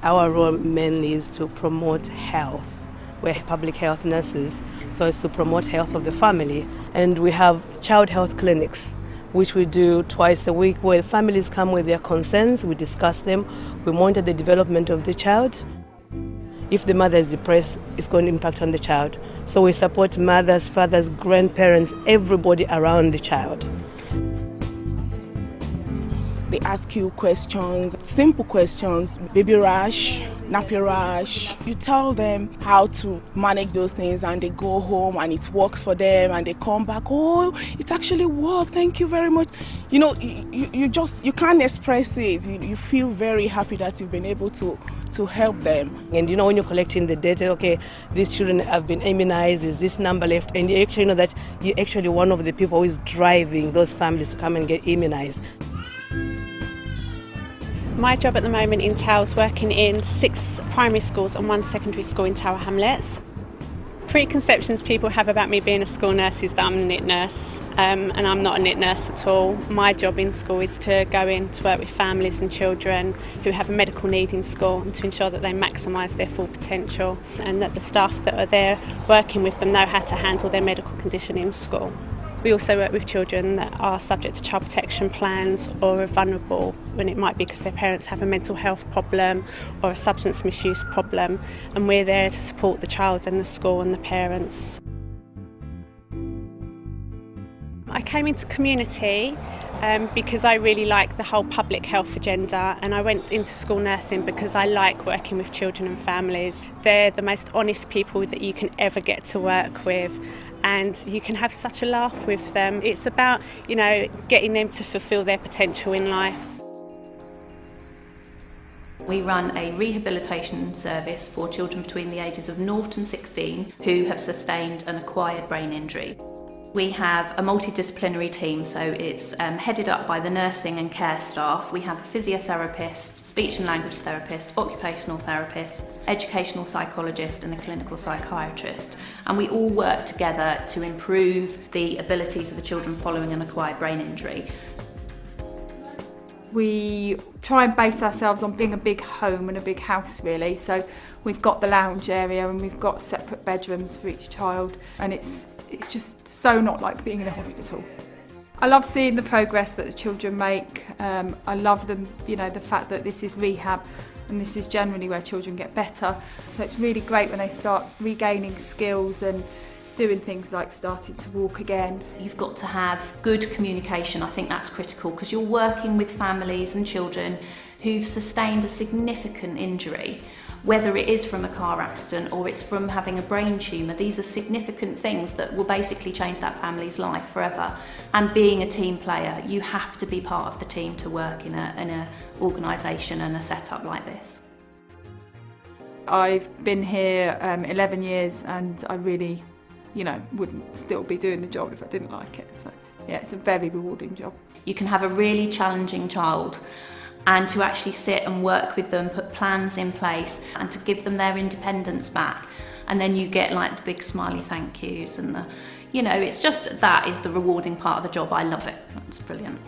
Our role mainly is to promote health. We're public health nurses, so it's to promote health of the family. And we have child health clinics, which we do twice a week, where families come with their concerns, we discuss them, we monitor the development of the child. If the mother is depressed, it's going to impact on the child. So we support mothers, fathers, grandparents, everybody around the child. They ask you questions, simple questions, baby rash, nappy rash. You tell them how to manage those things and they go home and it works for them and they come back, oh, it actually worked, thank you very much. You know, you can't express it. You feel very happy that you've been able to help them. And you know, when you're collecting the data, okay, these children have been immunized, is this number left? And you actually know that you're actually one of the people who is driving those families to come and get immunized. My job at the moment entails working in 6 primary schools and 1 secondary school in Tower Hamlets. Preconceptions people have about me being a school nurse is that I'm a knit nurse, and I'm not a knit nurse at all. My job in school is to go in to work with families and children who have a medical need in school and to ensure that they maximise their full potential and that the staff that are there working with them know how to handle their medical condition in school. We also work with children that are subject to child protection plans or are vulnerable, when it might be because their parents have a mental health problem or a substance misuse problem, and we're there to support the child and the school and the parents. I came into community because I really like the whole public health agenda, and I went into school nursing because I like working with children and families. They're the most honest people that you can ever get to work with, and you can have such a laugh with them. It's about, you know, getting them to fulfil their potential in life. We run a rehabilitation service for children between the ages of 0 and 16 who have sustained an acquired brain injury. We have a multidisciplinary team, so it's headed up by the nursing and care staff. We have a physiotherapist, speech and language therapist, occupational therapist, educational psychologist and a clinical psychiatrist. And we all work together to improve the abilities of the children following an acquired brain injury. We try and base ourselves on being a big home and a big house, really. So we've got the lounge area and we've got separate bedrooms for each child, and it's just so not like being in a hospital. I love seeing the progress that the children make. I love them, you know, the fact that this is rehab and this is generally where children get better. So it's really great when they start regaining skills and doing things like starting to walk again. You've got to have good communication. I think that's critical because you're working with families and children who've sustained a significant injury. Whether it is from a car accident or it's from having a brain tumour, these are significant things that will basically change that family's life forever. And being a team player, you have to be part of the team to work in a organisation and a setup like this. I've been here 11 years and I really, you know, wouldn't still be doing the job if I didn't like it. So yeah, it's a very rewarding job. You can have a really challenging child, and to actually sit and work with them, put plans in place and to give them their independence back. And then you get like the big smiley thank yous and the, you know, it's just that is the rewarding part of the job. I love it. It's brilliant.